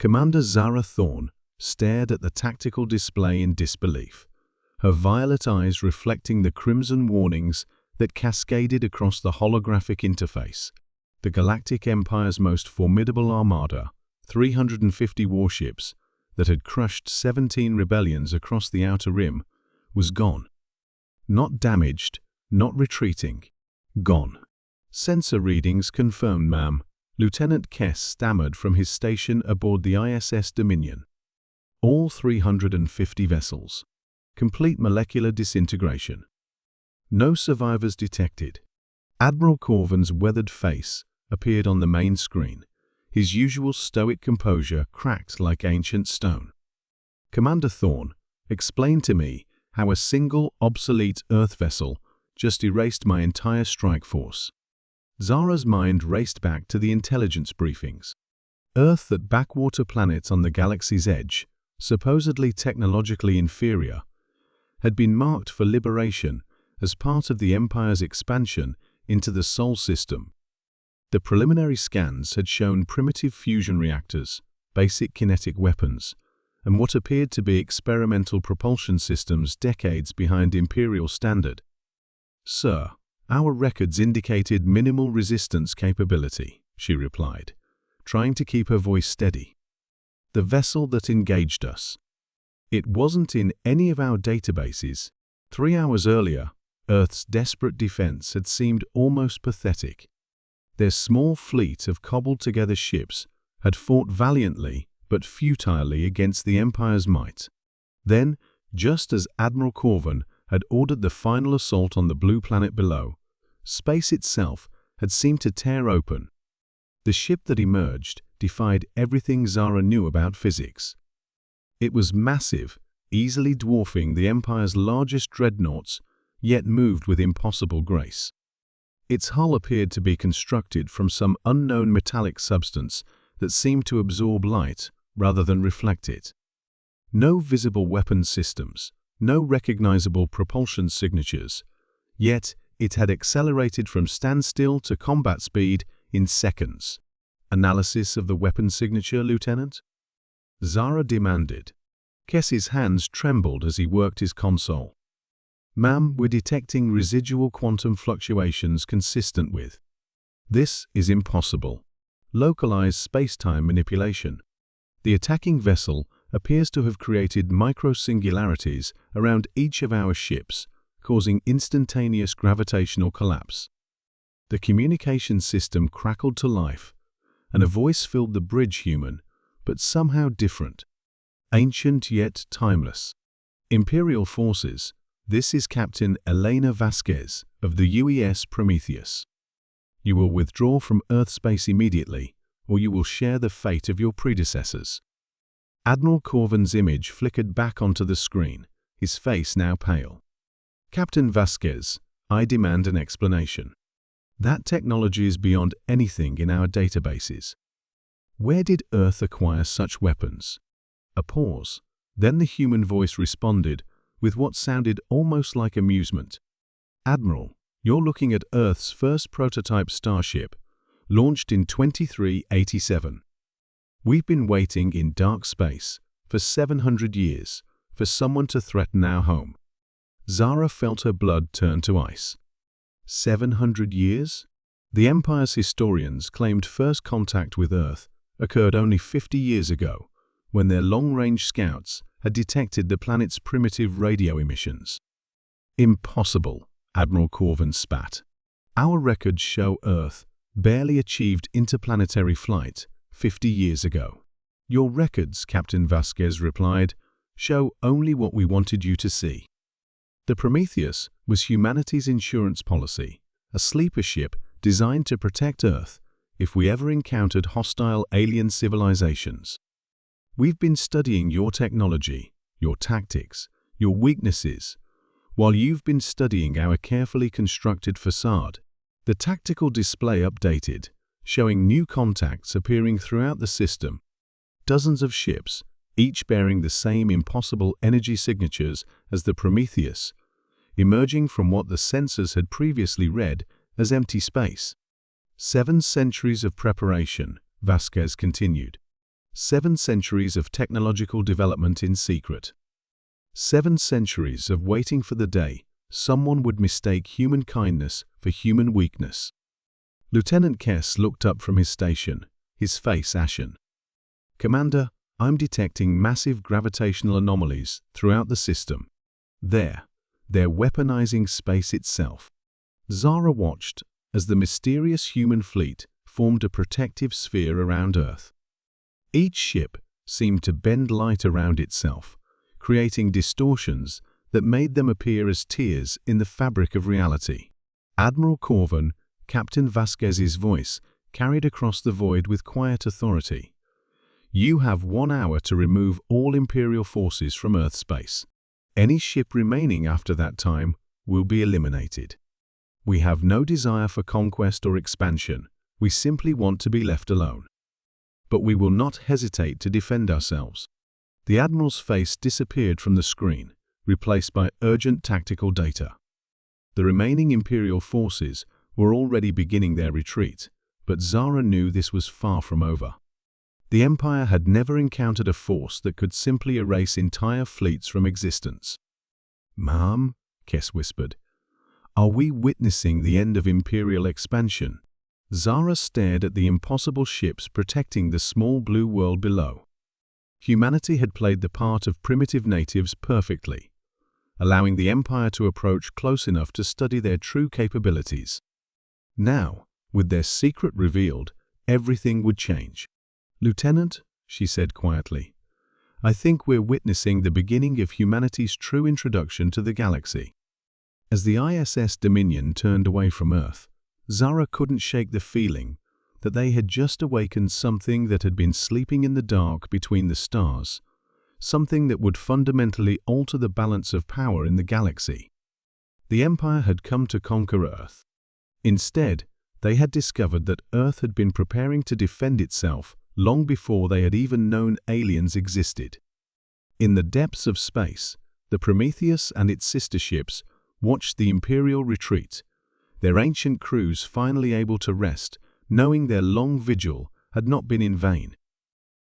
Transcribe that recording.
Commander Zara Thorne stared at the tactical display in disbelief, her violet eyes reflecting the crimson warnings that cascaded across the holographic interface. The Galactic Empire's most formidable armada, 350 warships that had crushed 17 rebellions across the Outer Rim, was gone. Not damaged, not retreating. Gone. "Sensor readings confirmed, ma'am," Lieutenant Kess stammered from his station aboard the ISS Dominion. "All 350 vessels. Complete molecular disintegration. No survivors detected." Admiral Corvin's weathered face appeared on the main screen, his usual stoic composure cracked like ancient stone. "Commander Thorne, explain to me how a single obsolete Earth vessel just erased my entire strike force." Zara's mind raced back to the intelligence briefings. Earth, that backwater planet on the galaxy's edge, supposedly technologically inferior, had been marked for liberation as part of the Empire's expansion into the Sol system. The preliminary scans had shown primitive fusion reactors, basic kinetic weapons, and what appeared to be experimental propulsion systems decades behind Imperial standard. "Sir, our records indicated minimal resistance capability," she replied, trying to keep her voice steady. "The vessel that engaged us. It wasn't in any of our databases. 3 hours earlier, Earth's desperate defense had seemed almost pathetic. Their small fleet of cobbled-together ships had fought valiantly but futilely against the Empire's might. Then, just as Admiral Corvin had ordered the final assault on the blue planet below, space itself had seemed to tear open. The ship that emerged defied everything Zara knew about physics. It was massive, easily dwarfing the Empire's largest dreadnoughts, yet moved with impossible grace. Its hull appeared to be constructed from some unknown metallic substance that seemed to absorb light rather than reflect it. No visible weapon systems, no recognizable propulsion signatures, yet it had accelerated from standstill to combat speed in seconds. "Analysis of the weapon signature, Lieutenant?" Zara demanded. Kess's hands trembled as he worked his console. "Ma'am, we're detecting residual quantum fluctuations consistent with." "This is impossible. Localized space-time manipulation. The attacking vessel appears to have created micro-singularities around each of our ships, causing instantaneous gravitational collapse." The communication system crackled to life, and a voice filled the bridge, human, but somehow different. Ancient yet timeless. "Imperial forces, this is Captain Elena Vasquez of the UES Prometheus. You will withdraw from Earth space immediately, or you will share the fate of your predecessors." Admiral Corvin's image flickered back onto the screen, his face now pale. "Captain Vasquez, I demand an explanation. That technology is beyond anything in our databases. Where did Earth acquire such weapons?" A pause. Then the human voice responded with what sounded almost like amusement. "Admiral, you're looking at Earth's first prototype starship, launched in 2387. We've been waiting in dark space for 700 years for someone to threaten our home." Zara felt her blood turn to ice. 700 years? The Empire's historians claimed first contact with Earth occurred only 50 years ago, when their long-range scouts had detected the planet's primitive radio emissions. "Impossible," Admiral Corvin spat. "Our records show Earth barely achieved interplanetary flight 50 years ago." "Your records," Captain Vasquez replied, "show only what we wanted you to see." The Prometheus was humanity's insurance policy, a sleeper ship designed to protect Earth if we ever encountered hostile alien civilizations. "We've been studying your technology, your tactics, your weaknesses, while you've been studying our carefully constructed facade." The tactical display updated, showing new contacts appearing throughout the system. Dozens of ships, each bearing the same impossible energy signatures as the Prometheus, emerging from what the sensors had previously read as empty space. 7 centuries of preparation, Vasquez continued. 7 centuries of technological development in secret. 7 centuries of waiting for the day someone would mistake human kindness for human weakness. Lieutenant Kess looked up from his station, his face ashen. "Commander, I'm detecting massive gravitational anomalies throughout the system. They're weaponizing space itself." Zara watched as the mysterious human fleet formed a protective sphere around Earth. Each ship seemed to bend light around itself, creating distortions that made them appear as tears in the fabric of reality. Admiral Corvin, Captain Vasquez's voice carried across the void with quiet authority. "You have 1 hour to remove all Imperial forces from Earth space. Any ship remaining after that time will be eliminated. We have no desire for conquest or expansion. We simply want to be left alone. But we will not hesitate to defend ourselves." The Admiral's face disappeared from the screen, replaced by urgent tactical data. The remaining Imperial forces were already beginning their retreat, but Zara knew this was far from over. The Empire had never encountered a force that could simply erase entire fleets from existence. "Ma'am," Kess whispered, "are we witnessing the end of Imperial expansion?" Zara stared at the impossible ships protecting the small blue world below. Humanity had played the part of primitive natives perfectly, allowing the Empire to approach close enough to study their true capabilities. Now, with their secret revealed, everything would change. "Lieutenant," she said quietly, "I think we're witnessing the beginning of humanity's true introduction to the galaxy." As the ISS Dominion turned away from Earth, Zara couldn't shake the feeling that they had just awakened something that had been sleeping in the dark between the stars, something that would fundamentally alter the balance of power in the galaxy. The Empire had come to conquer Earth. Instead, they had discovered that Earth had been preparing to defend itself long before they had even known aliens existed. In the depths of space, the Prometheus and its sister ships watched the Imperial retreat, their ancient crews finally able to rest, knowing their long vigil had not been in vain.